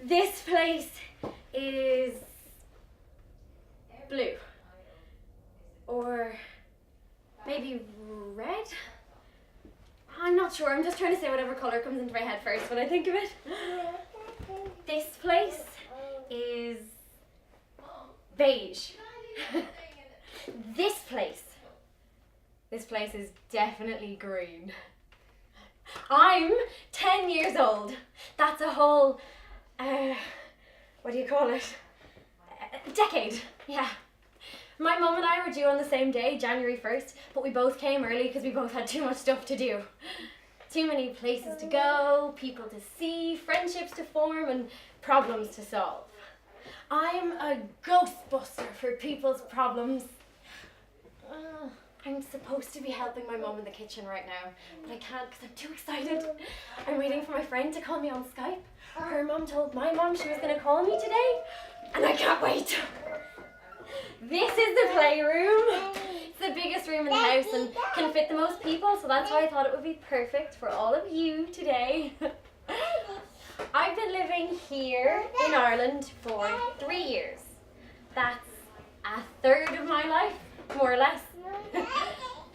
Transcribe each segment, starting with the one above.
This place is blue. Or maybe red? I'm not sure, I'm just trying to say whatever colour comes into my head first when I think of it. This place is beige. This place is definitely green. I'm 10 years old. That's a whole, what do you call it? Decade, yeah. My mum and I were due on the same day, January 1st, but we both came early because we both had too much stuff to do. Too many places to go, people to see, friendships to form, and problems to solve. I'm a ghostbuster for people's problems. I'm supposed to be helping my mum in the kitchen right now, but I can't because I'm too excited. I'm waiting for my friend to call me on Skype. Her mum told my mum she was going to call me today, and I can't wait. This is the playroom. It's the biggest room in the house and can fit the most people, so that's why I thought it would be perfect for all of you today. I've been living here in Ireland for 3 years. That's a third of my life, more or less.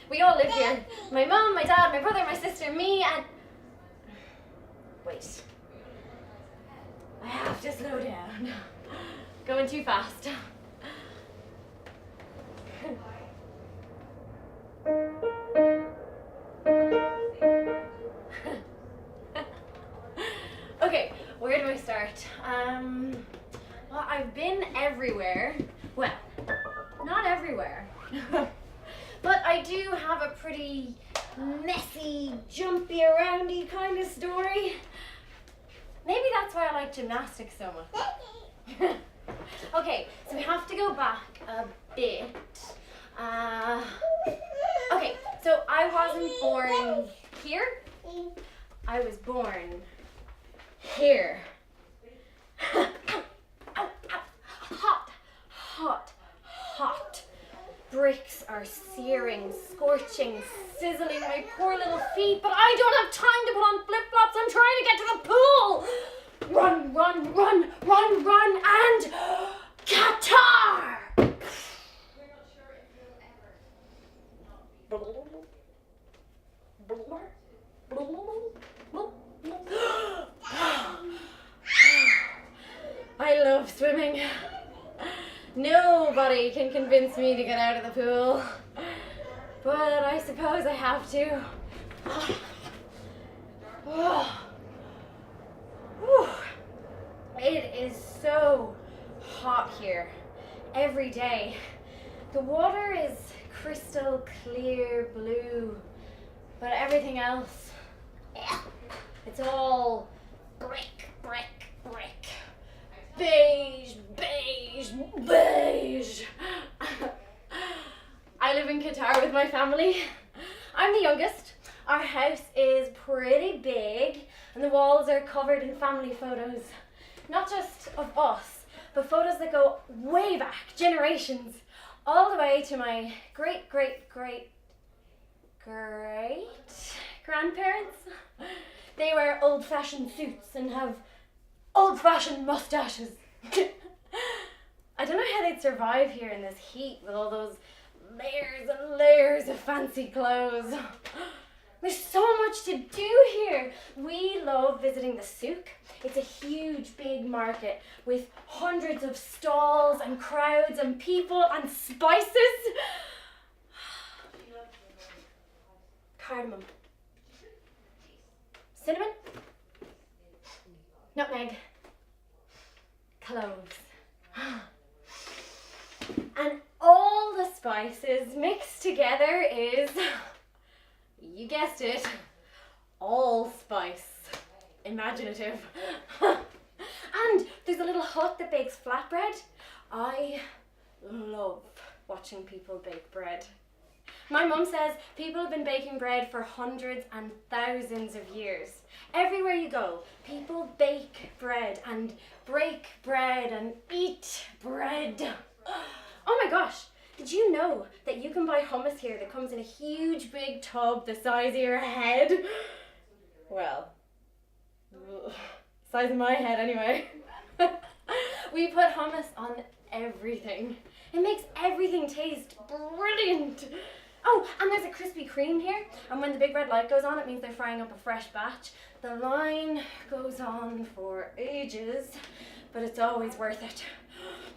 We all live here. My mum, my dad, my brother, my sister, me, and... Wait. I have to slow down. Going too fast. Okay, where do I start? Well, I've been everywhere. Well, not everywhere. But I do have a pretty messy, jumpy, aroundy kind of story. Maybe that's why I like gymnastics so much. Okay, so we have to go back a bit. Okay, so I wasn't born here. I was born here. Ow, ow. Hot, hot, hot. Bricks are searing, scorching, sizzling my poor little feet, but I don't have time to put on flip-flops. I'm trying to get to the pool. Run, run, run, run, run, and Qatar! I love swimming. Nobody can convince me to get out of the pool, but I suppose I have to. It is so hot here every day. The water is crystal clear blue, but everything else, it's all brick, brick, brick. Beige, beige, beige. I live in Qatar with my family. I'm the youngest. Our house is pretty big and the walls are covered in family photos. Not just of us, but photos that go way back, generations, all the way to my great, great, great, great grandparents. They wear old-fashioned suits and have old-fashioned mustaches. I don't know how they'd survive here in this heat with all those layers and layers of fancy clothes. There's so much to do here. We love visiting the souk. It's a huge, big market with hundreds of stalls and crowds and people and spices. Cardamom. Cinnamon. Nutmeg. Cloves. And all the spices mixed together is, you guessed it, allspice. Imaginative. And there's a little hut that bakes flatbread. I love watching people bake bread. My mum says people have been baking bread for hundreds and thousands of years. Everywhere you go, people bake bread and break bread and eat bread. Oh my gosh, did you know that you can buy hummus here that comes in a huge big tub the size of your head? Well, size of my head anyway. We put hummus on everything. It makes everything taste brilliant. Oh, and there's a Krispy Kreme here, and when the big red light goes on, it means they're frying up a fresh batch. The line goes on for ages, but it's always worth it.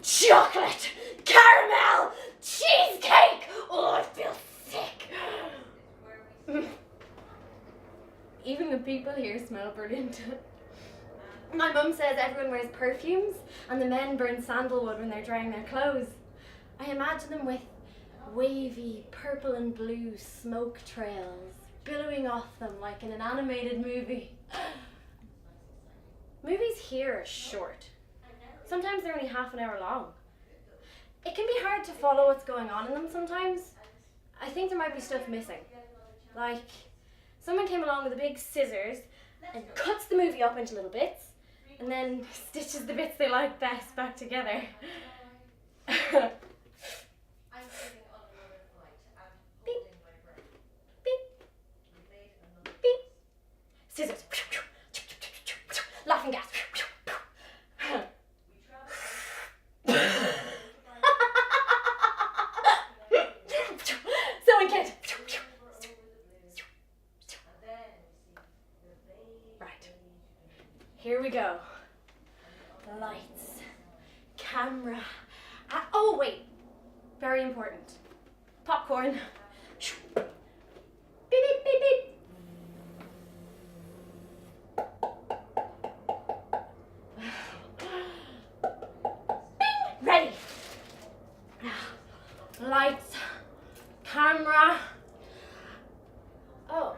Chocolate, caramel, cheesecake. Oh, I feel sick. Even the people here smell brilliant. My mum says everyone wears perfumes and the men burn sandalwood when they're drying their clothes. I imagine them with wavy purple and blue smoke trails billowing off them like in an animated movie. Movies here are short. Sometimes they're only half an hour long. It can be hard to follow what's going on in them sometimes. I think there might be stuff missing. Like, someone came along with a big scissors and cuts the movie up into little bits and then stitches the bits they like best back together. Beep. Beep. Beep. Scissors. Laughing gas. Sewing kit. Right. Here we go. Lights. Camera. Oh, wait. Very important. Popcorn. Beep, beep, beep, beep. Bing! Ready. Lights. Camera. Oh.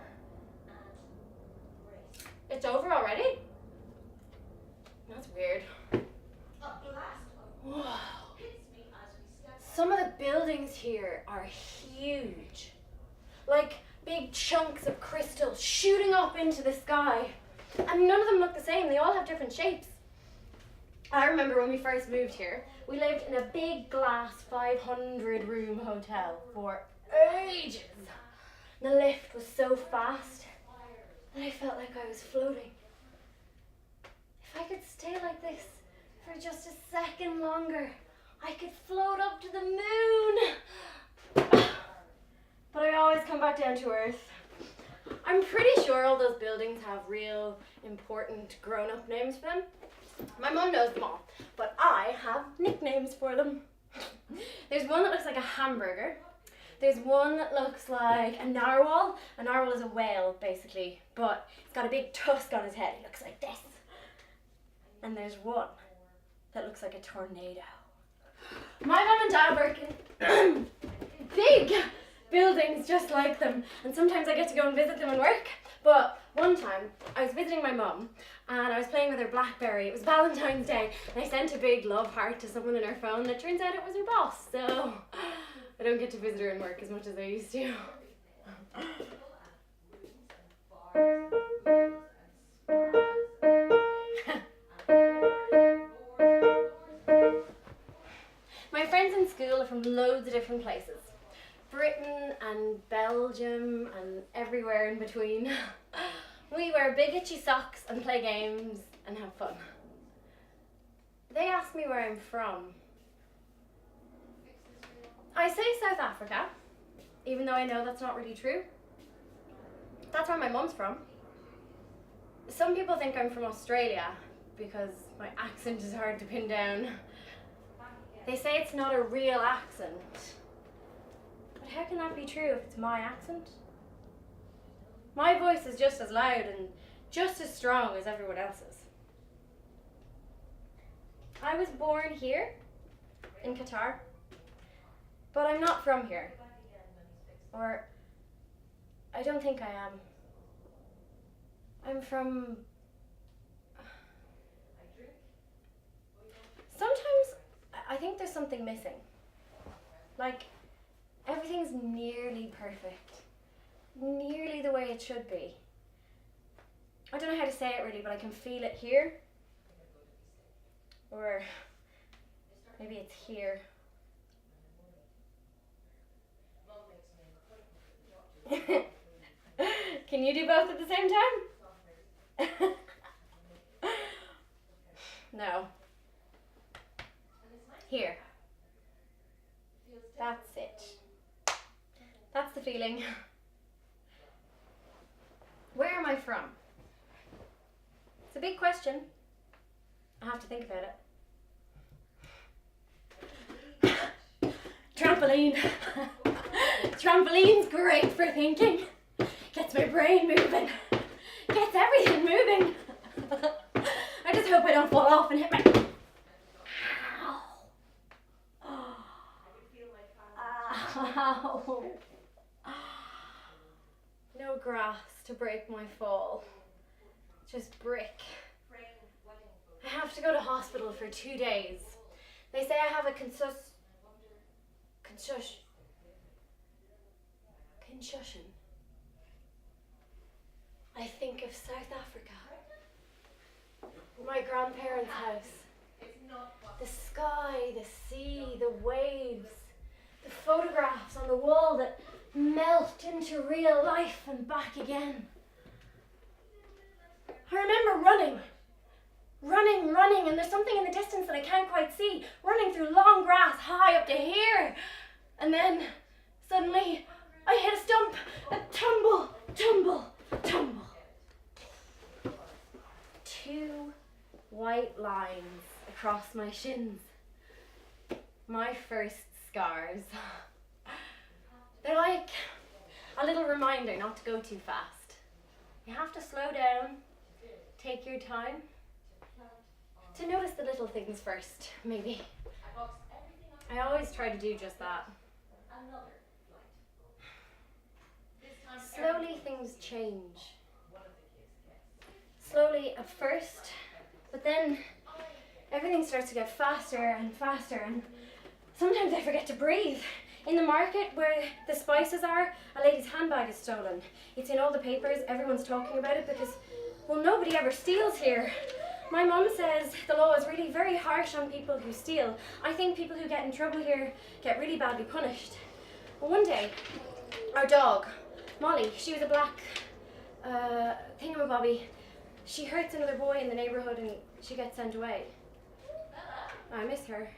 It's over already? That's weird. Whoa. Some of the buildings here are huge. Like big chunks of crystal shooting up into the sky. And none of them look the same. They all have different shapes. I remember when we first moved here, we lived in a big glass 500-room hotel for ages. The lift was so fast that I felt like I was floating. If I could stay like this for just a second longer, I could float up to the moon. But I always come back down to earth. I'm pretty sure all those buildings have real important grown-up names for them. My mum knows them all, but I have nicknames for them. There's one that looks like a hamburger. There's one that looks like a narwhal. A narwhal is a whale, basically, but it's got a big tusk on his head. It looks like this. And there's one that looks like a tornado. My mum and dad work in big buildings just like them, and sometimes I get to go and visit them and work. But one time, I was visiting my mum, and I was playing with her BlackBerry. It was Valentine's Day, and I sent a big love heart to someone in her phone, and it turns out it was her boss, so I don't get to visit her in work as much as I used to. My friends in school are from loads of different places. Britain and Belgium and everywhere in between. We wear big itchy socks and play games and have fun. They ask me where I'm from. I say South Africa, even though I know that's not really true. That's where my mum's from. Some people think I'm from Australia because my accent is hard to pin down. They say it's not a real accent. But how can that be true if it's my accent? My voice is just as loud and just as strong as everyone else's. I was born here, in Qatar, but I'm not from here. Or, I don't think I am. I'm from... Sometimes I think there's something missing. Like, everything's nearly perfect. Nearly the way it should be. I don't know how to say it really, but I can feel it here. Or maybe it's here. Can you do both at the same time? No. Here. That's it. That's the feeling. Where am I from? It's a big question. I have to think about it. Trampoline. Trampoline's great for thinking. Gets my brain moving. Gets everything moving. I just hope I don't fall off and hit my... Ow. Ow. No grass to break my fall. Just brick. I have to go to hospital for 2 days. They say I have a concussion. I think of South Africa. My grandparents' house. The sky, the sea, the waves. The photographs on the wall that melt into real life and back again. I remember running, and there's something in the distance that I can't quite see, running through long grass high up to here. And then, suddenly, I hit a stump, a tumble. 2 white lines across my shins. My first scars. They're like a little reminder not to go too fast. You have to slow down, take your time, to notice the little things first, maybe. I always try to do just that. Slowly things change. Slowly at first, but then everything starts to get faster and faster, and sometimes I forget to breathe. In the market where the spices are, a lady's handbag is stolen. It's in all the papers, everyone's talking about it because, well, nobody ever steals here. My mum says the law is really very harsh on people who steal. I think people who get in trouble here get really badly punished. But one day, our dog, Molly, she was a black thingamabobby. She hurts another boy in the neighbourhood and she gets sent away. I miss her.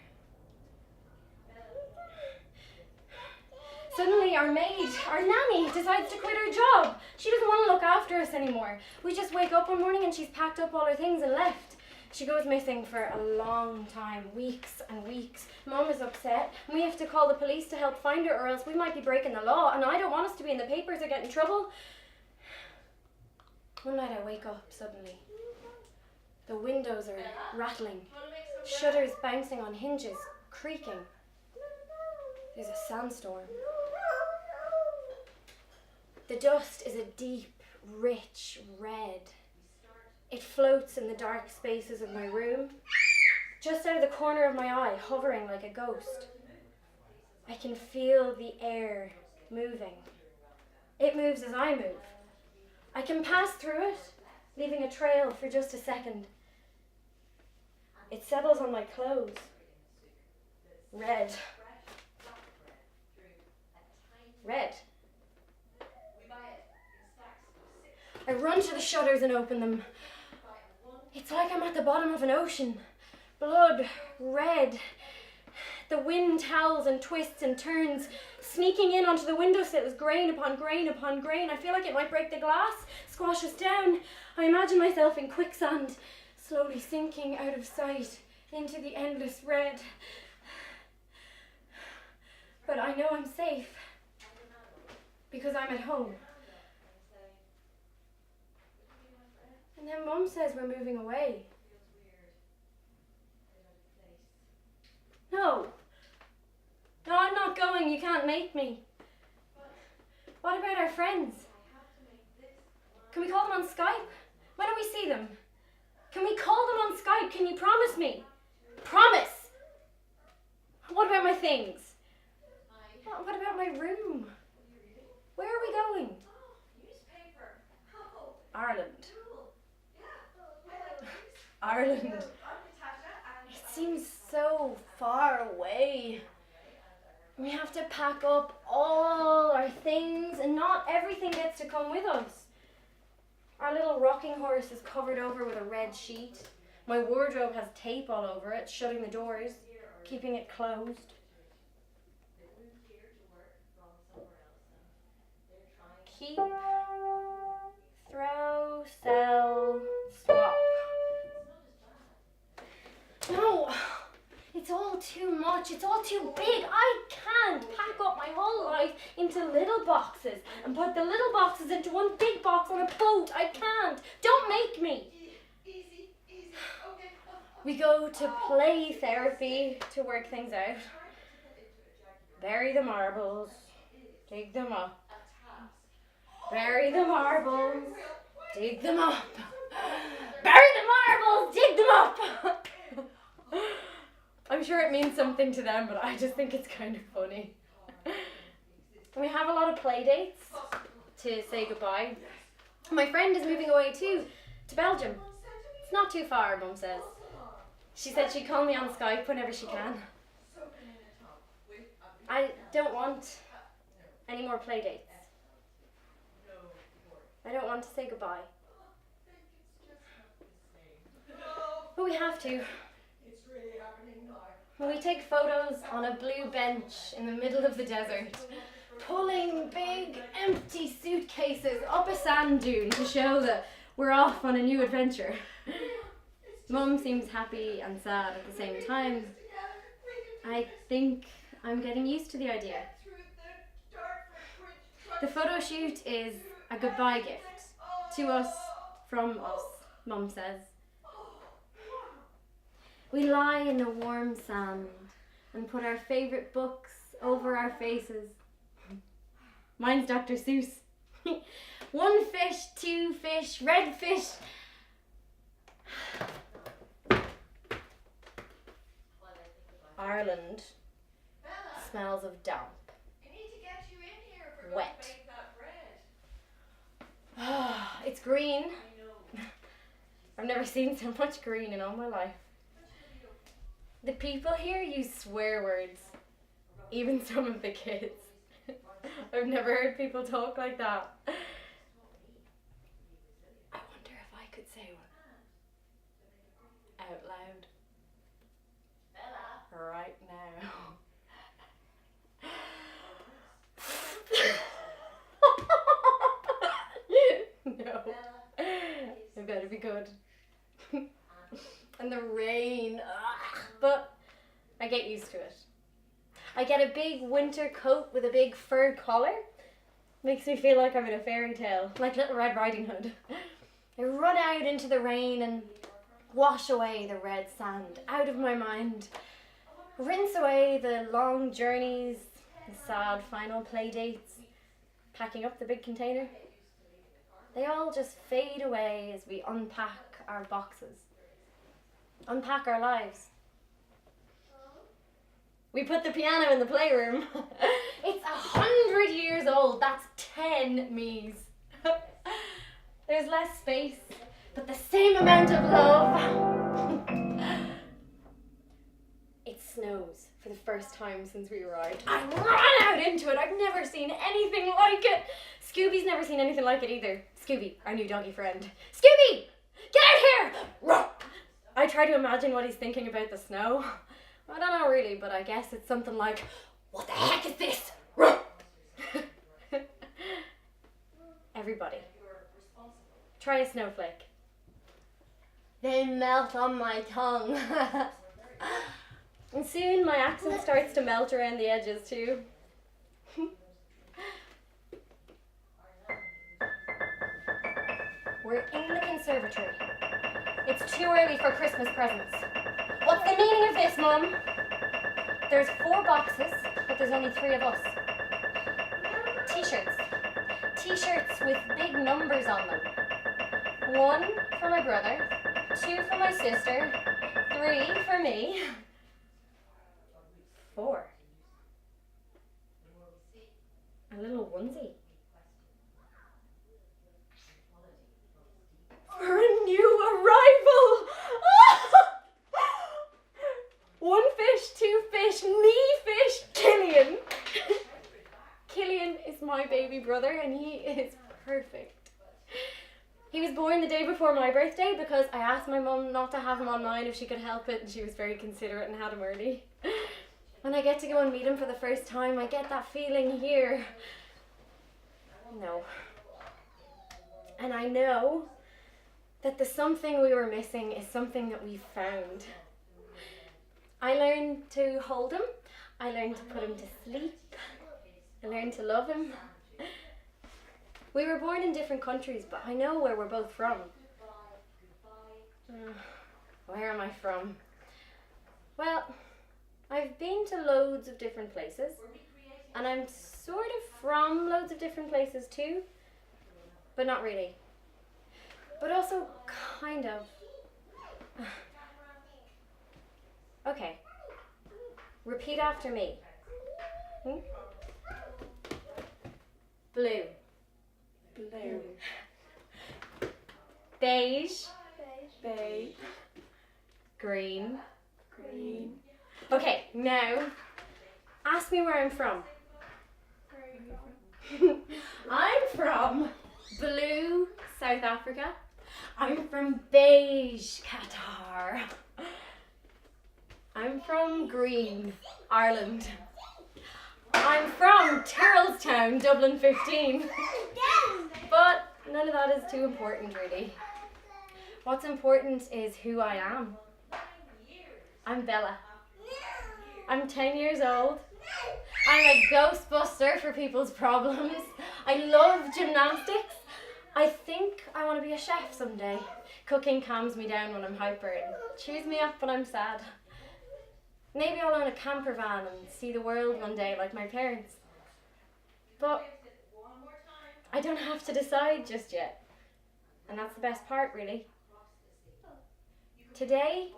Suddenly our maid, our nanny, decides to quit her job. She doesn't want to look after us anymore. We just wake up one morning and she's packed up all her things and left. She goes missing for a long time, weeks and weeks. Mum is upset and we have to call the police to help find her or else we might be breaking the law, and I don't want us to be in the papers or get in trouble. One night I wake up suddenly. The windows are rattling, shutters bouncing on hinges, creaking. There's a sandstorm. The dust is a deep, rich red. It floats in the dark spaces of my room, just out of the corner of my eye, hovering like a ghost. I can feel the air moving. It moves as I move. I can pass through it, leaving a trail for just a second. It settles on my clothes. Red. Red. I run to the shutters and open them. It's like I'm at the bottom of an ocean. Blood, red. The wind howls and twists and turns, sneaking in onto the windowsills, grain upon grain upon grain. I feel like it might break the glass, squash us down. I imagine myself in quicksand, slowly sinking out of sight into the endless red. But I know I'm safe, because I'm at home. And then Mum says we're moving away. No, I'm not going, you can't make me. What about our friends? Can we call them on Skype? When do we see them? Can we call them on Skype? Can you promise me? Promise! What about my things? What about my room? Where are we going? Ireland. Ireland. It seems so far away. We have to pack up all our things and not everything gets to come with us. Our little rocking horse is covered over with a red sheet. My wardrobe has tape all over it, shutting the doors. keeping it closed. Keep, throw, sell, swap. No, it's all too much, it's all too big. I can't pack up my whole life into little boxes and put the little boxes into one big box on a boat. I can't. Don't make me. Easy. Okay. We go to play therapy to work things out. Bury the marbles, dig them up. Bury the marbles, dig them up. Bury the marbles, dig them up. I'm sure it means something to them, but I just think it's kind of funny. We have a lot of play dates to say goodbye. My friend is moving away too, to Belgium. It's not too far, Mum says. She said she'd call me on Skype whenever she can. I don't want any more play dates. I don't want to say goodbye. But we have to. When we take photos on a blue bench in the middle of the desert, pulling big empty suitcases up a sand dune to show that we're off on a new adventure. Mum seems happy and sad at the same time. I think I'm getting used to the idea. The photo shoot is a goodbye gift to us, from us, Mum says. We lie in the warm sand and put our favourite books over our faces. Mine's Dr. Seuss. One fish, two fish, red fish. Ireland smells of damp. I need to get you in here if we're Wet. going to make that bread. It's green. I know. I've never seen so much green in all my life. The people here use swear words, even some of the kids. I've never heard people talk like that. I wonder if I could say one out loud right now. No, it better be good. And the rain, but I get used to it. I get a big winter coat with a big fur collar. Makes me feel like I'm in a fairy tale, like Little Red Riding Hood. I run out into the rain and wash away the red sand out of my mind. Rinse away the long journeys, the sad final play dates, packing up the big container. They all just fade away as we unpack our boxes. Unpack our lives. We put the piano in the playroom. It's 100 years old. That's 10 me's. There's less space, but the same amount of love. It snows for the first time since we arrived. I ran out into it. I've never seen anything like it. Scooby's never seen anything like it either. Scooby, our new doggy friend. Scooby! Get out here! I try to imagine what he's thinking about the snow. I don't know really, but I guess it's something like, what the heck is this? Everybody, try a snowflake. They melt on my tongue. And soon my accent starts to melt around the edges too. We're in the conservatory. It's too early for Christmas presents. What's the meaning of this, Mum? There's 4 boxes, but there's only 3 of us. T-shirts. T-shirts with big numbers on them. 1 for my brother, 2 for my sister, 3 for me. 4. A little onesie. For a new arrival! 1 fish, 2 fish, me fish, Killian. Killian is my baby brother and he is perfect. He was born the day before my birthday because I asked my mum not to have him on mine if she could help it, and she was very considerate and had him early. When I get to go and meet him for the first time, I get that feeling here. No. And I know that the something we were missing is something that we found. I learned to hold him. I learned to put him to sleep. I learned to love him. We were born in different countries, but I know where we're both from. Where am I from? Well, I've been to loads of different places, and I'm sort of from loads of different places too, but not really. But also kind of. Okay. Repeat after me. Blue. Blue. Beige. Beige. Green. Green. Okay, now ask me where I'm from. Where are you from? I'm from blue South Africa. I'm from beige Qatar. I'm from green Ireland. I'm from Tyrrellstown, Dublin 15. But none of that is too important really. What's important is who I am. I'm Bella. I'm 10 years old. I'm a ghostbuster for people's problems. I love gymnastics. I think I want to be a chef someday. Cooking calms me down when I'm hyper and cheers me up when I'm sad. Maybe I'll own a camper van and see the world one day like my parents. But I don't have to decide just yet. And that's the best part really. Today,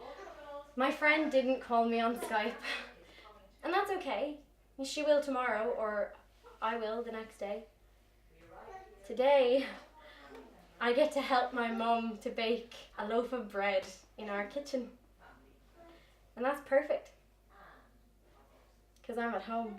my friend didn't call me on Skype. And that's okay. She will tomorrow, or I will the next day. Today, I get to help my mum to bake a loaf of bread in our kitchen. And that's perfect. Because I'm at home.